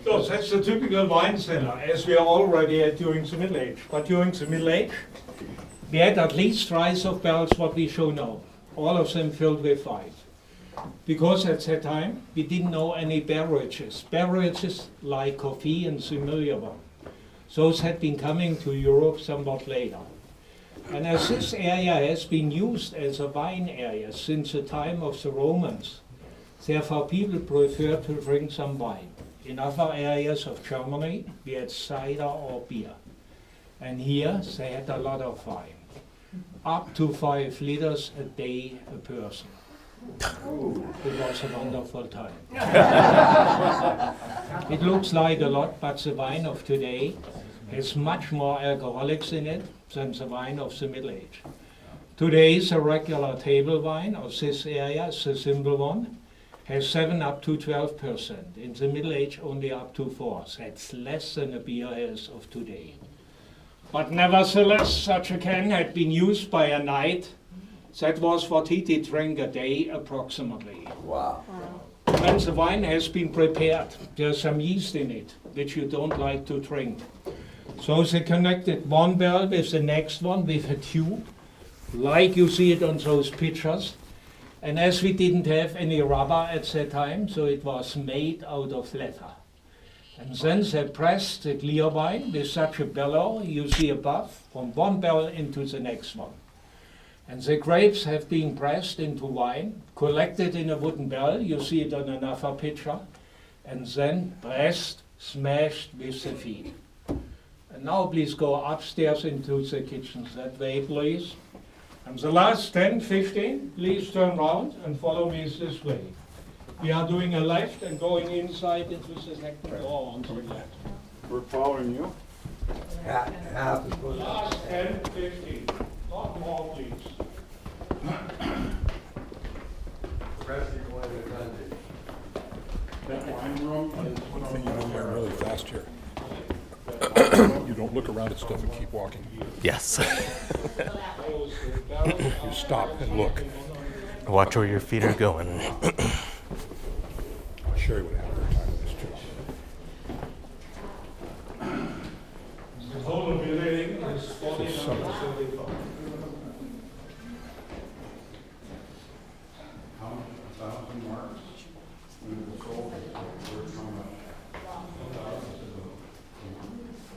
So that's the typical wine cellar, as we are already at during the Middle Age. But during the Middle Age, we had at least thrice of barrels what we show now, all of them filled with wine. Because at that time, we didn't know any beverages. Beverages like coffee and similar one. Those had been coming to Europe somewhat later. And as this area has been used as a wine area since the time of the Romans, therefore people prefer to drink some wine. In other areas of Germany, we had cider or beer. And here, they had a lot of wine. Up to 5 liters a day a person. It was a wonderful time. It looks like a lot, but the wine of today has much more alcoholics in it than the wine of the Middle Age. Today, the regular table wine of this area, the simple one, has 7 up to 12%. In the Middle Age, only up to 4. That's less than a beer has of today. But nevertheless, such a can had been used by a knight. That was what he did drink a day, approximately. Wow. When the wine has been prepared, there's some yeast in it, which you don't like to drink. So they connected one barrel with the next one with a tube, like you see it on those pictures. And as we didn't have any rubber at that time, so it was made out of leather. And then they pressed the clear wine with such a bellow you see above, from one barrel into the next one. And the grapes have been pressed into wine, collected in a wooden barrel, you see it on another picture, and then pressed, smashed with the feet. And now please go upstairs into the kitchen that way, please. And the last 10, 15, please turn around and follow me this way. We are doing a left and going inside into the second door on the left. We're following you. Last 10, 15. Not more, please. That wine room is One thing you don't learn really fast here. You don't look around at stuff and keep walking. Yes. You stop and look. Watch where your feet are going. I'll show you what happened every time in this trip. The total building is 1475. how much? 1,000 marks? And it was sold for how much?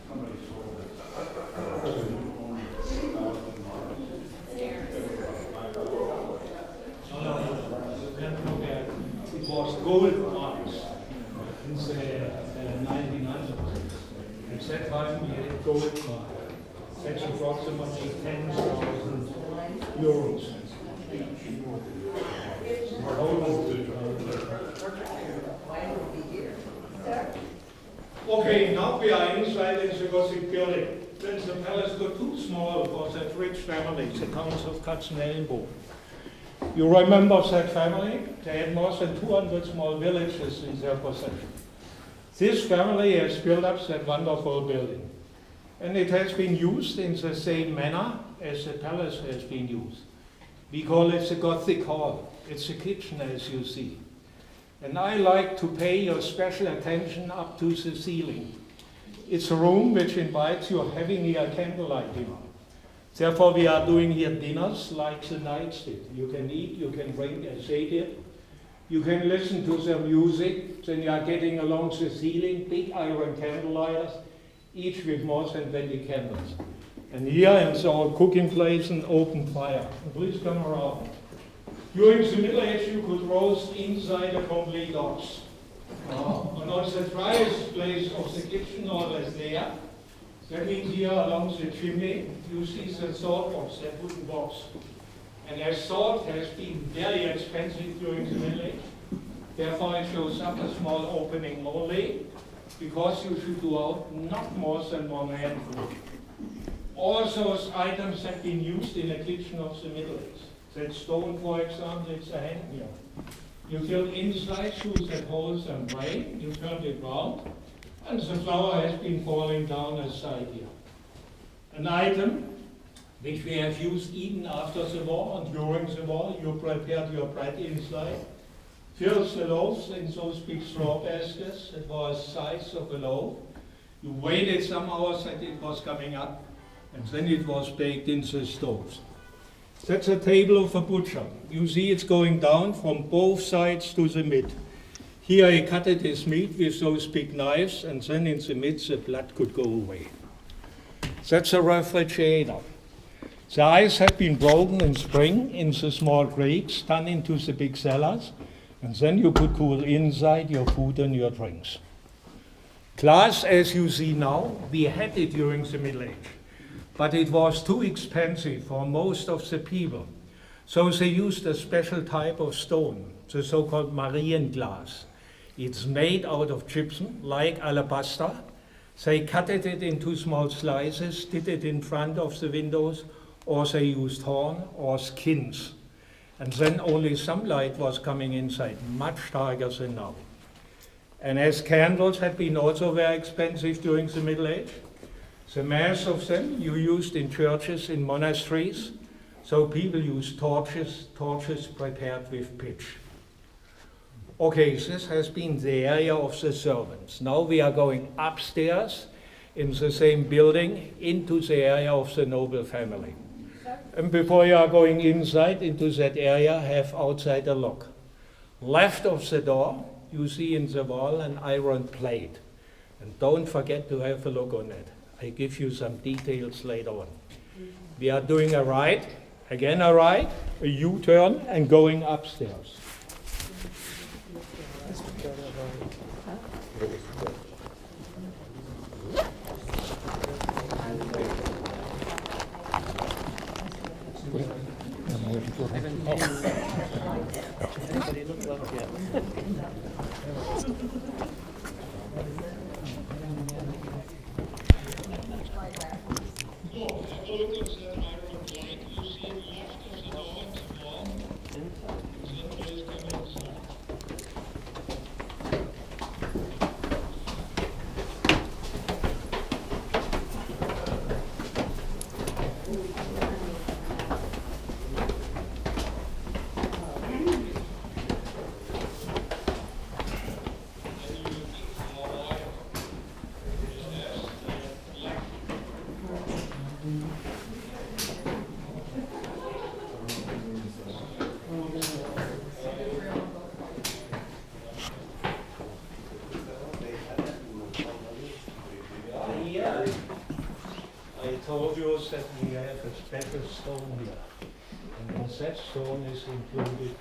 Somebody sold it. Only 1,000 marks. It was gold marks in the 1900s. At that time we had gold marks. That's approximately 10,000 euros. Okay, now we are inside in the Gothic building. Then the palace got too small for that rich family, the Counts of Katzenelnbogen. You remember that family? They had more than 200 small villages in their possession. This family has built up that wonderful building. And it has been used in the same manner as the palace has been used. We call it the Gothic Hall. It's a kitchen, as you see. And I like to pay your special attention up to the ceiling. It's a room which invites you having here candlelight dinner. Therefore, we are doing here dinners like the knights did. You can eat, you can drink as they did. You can listen to their music. Then you are getting along the ceiling, big iron candlelighters, each with more than 20 candles. And here in our cooking place, an open fire. And please come around. During the Middle Age, you could roast inside a complete ox. And on the driest place of the kitchen, or less there, that means here along the chimney, you see the salt box, that wooden box. And as salt has been very expensive during the Middle Age, therefore it shows up a small opening only, because you should do out not more than one handful. All those items have been used in the kitchen of the Middle Age. That stone, for example, it's a hand here. You fill inside, shoot that holes and drain, you turn it round, and the flour has been falling down aside here. An item which we have used even after the war and during the war, you prepared your bread inside. fills the loaves in those big straw baskets. It was size of a loaf. You waited some hours and it was coming up, and then it was baked into the stoves. That's a table of a butcher. You see it's going down from both sides to the mid. Here he cut his meat with those big knives, and then in the mid the blood could go away. That's a refrigerator. The ice had been broken in spring in the small creeks, done into the big cellars, and then you could cool inside your food and your drinks. Glass, as you see now, we had it during the Middle Age, but it was too expensive for most of the people. So they used a special type of stone, the so-called Marian glass. It's made out of gypsum, like alabaster. They cut it into small slices, did it in front of the windows, or they used horn or skins. And then only some light was coming inside, much darker than now. And as candles had been also very expensive during the Middle Age, the mass of them you used in churches, in monasteries, so people used torches prepared with pitch. Okay, this has been the area of the servants. Now we are going upstairs in the same building into the area of the noble family. And before you are going inside into that area, have outside a lock. Left of the door, you see in the wall an iron plate. And don't forget to have a look on it. I give you some details later on. We are doing a right, again a right, a U-turn, and going upstairs. Told you that we have a special stone here, and in that stone is included,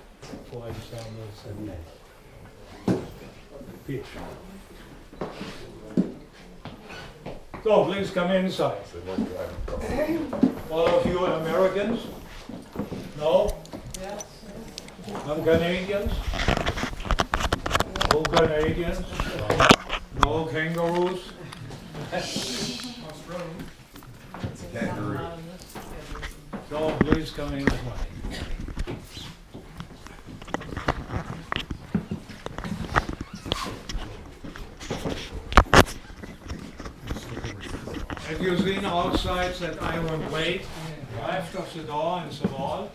for example, the net. Pitch. So please come inside. All of you are Americans? No? Yes. Some Canadians? No Canadians? No kangaroos? So please come inside. Have you seen outside that iron plate left of the door and the wall?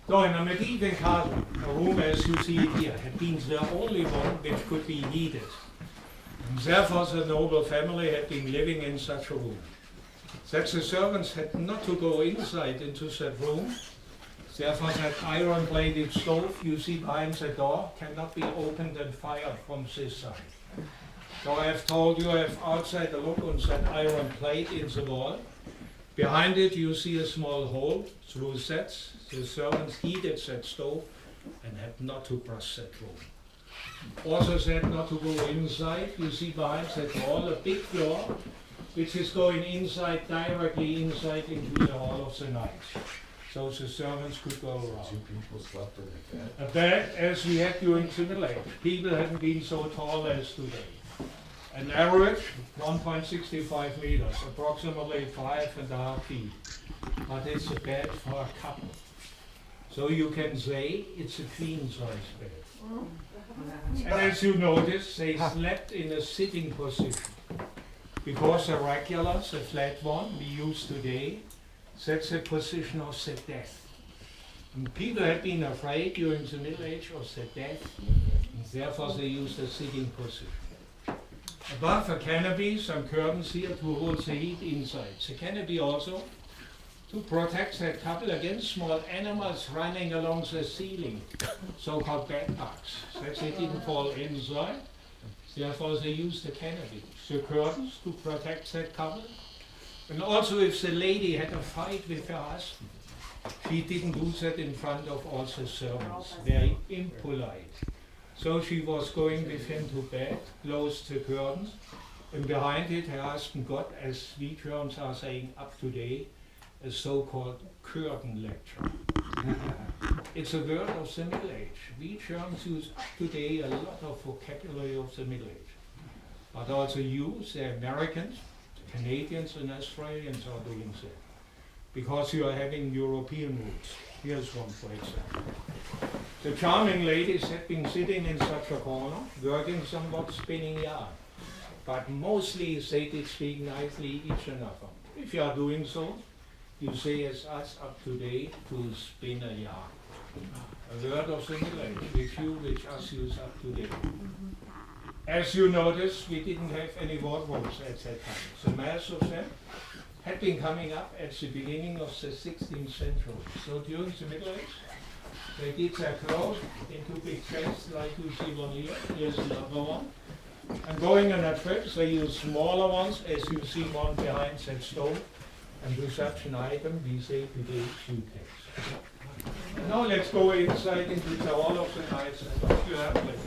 So in a medieval castle, a room as you see it here had been the only one which could be heated. And therefore the noble family had been living in such a room. That the servants had not to go inside into that room. Therefore that iron-bladed stove you see behind the door cannot be opened and fired from this side. So I have told you I have outside a look on that iron plate in the wall. Behind it you see a small hole. Through that the servants heated that stove and had not to cross that room. Also said not to go inside. You see behind that wall a big door which is going inside, directly inside into the hall of the knights. So the servants could go around. Two people slept in a bed. A bed as we had during the Middle Age. People hadn't been so tall as today. An average 1.65 meters, approximately 5.5 feet. But it's a bed for a couple. So you can say it's a queen-size bed. And as you notice, they slept in a sitting position. Because the regular, the flat one we use today, that's the position of the death. And people had been afraid during the Middle Age of the death, and therefore they used a sitting position. Above the canopy, some curtains here to hold the heat inside. The canopy also to protect that couple against small animals running along the ceiling, so-called bedbugs, that they didn't fall inside. Therefore they used the canopy. The curtains to protect that couple. And also if the lady had a fight with her husband, she didn't do that in front of all the servants. Very impolite. So she was going with him to bed, closed the curtains, and behind it her husband got, as we Germans are saying up to date, a so-called curtain lecture. It's a word of the Middle Age. We Germans use up to date a lot of vocabulary of the Middle Age. But also you, the Americans, the Canadians and Australians are doing that. Because you are having European roots. Here's one, for example. The charming ladies had been sitting in such a corner, working somewhat spinning yarn. But mostly they did speak nicely each another. If you are doing so, you say as us up to date to spin a yarn. A word of the Middle Age, which us use up to date. As you notice, we didn't have any wardrobes at that time. The mass of them had been coming up at the beginning of the 16th century. So during the Middle Age, they did their clothes into big chests like you see one here. Here's another one. And going on a trip, they use smaller ones, as you see one behind that stove. And with such an item, we say today suitcase. And now let's go inside into the hall of the knights and what you have left.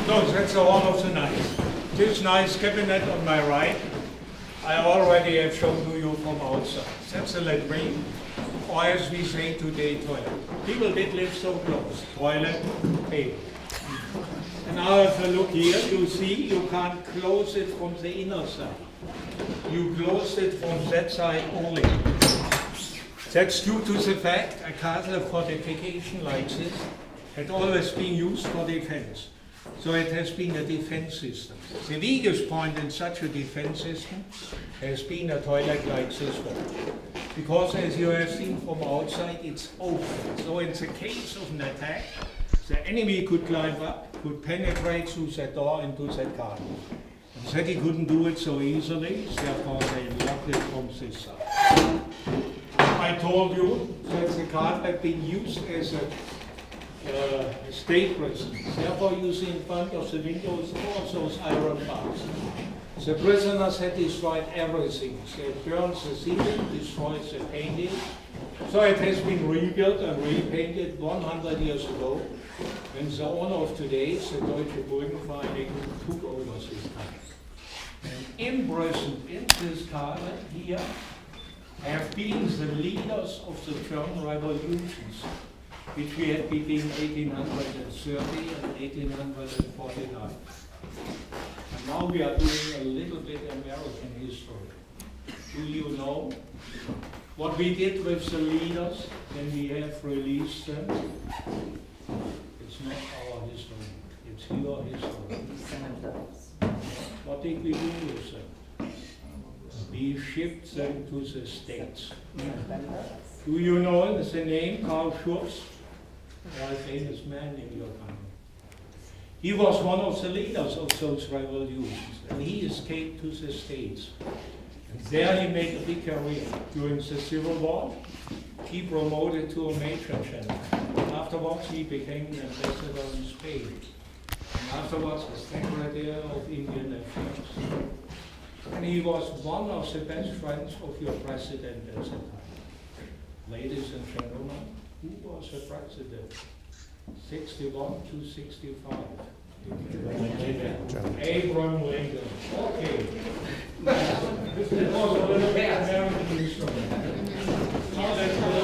So that's the hall of the knights. This nice cabinet on my right, I already have shown to you from outside. That's a latrine, or as we say today, toilet. People did live so close. Toilet, table. And now if you look here, you see you can't close it from the inner side. You close it from that side only. That's due to the fact a castle fortification like this had always been used for defense. So it has been a defense system. The weakest point in such a defense system has been a toilet like this one. Because as you have seen from outside, it's open. So in the case of an attack, the enemy could climb up, could penetrate through that door into that garden. And that he couldn't do it so easily, therefore they locked it from this side. I told you that the garden had been used as a state prison. Therefore you see in front of the windows all those iron bars. The prisoners had destroyed everything. They burned the ceiling, destroyed the painting. So it has been rebuilt and repainted 100 years ago, when the owner of today, the Deutsche Burgenvereinigung, took over this time. And imprisoned in this garden here have been the leaders of the German revolutions, which we had between 1830 and 1849. And now we are doing a little bit American history. Do you know what we did with the leaders when we have released them? It's not our history, it's your history. What did we do with them? We shipped them to the States. Do you know the name Karl Schurz? A famous man in your country. He was one of the leaders of those revolutions, and he escaped to the States. And there he made a big career. During the Civil War, he promoted to a major general. Afterwards, he became an ambassador in Spain. And afterwards, the Secretary of Indian Affairs. And he was one of the best friends of your president at the time. Ladies and gentlemen, who was the president? 61 to 65. Abraham Lincoln. Okay. That was a little bit American history. Now let's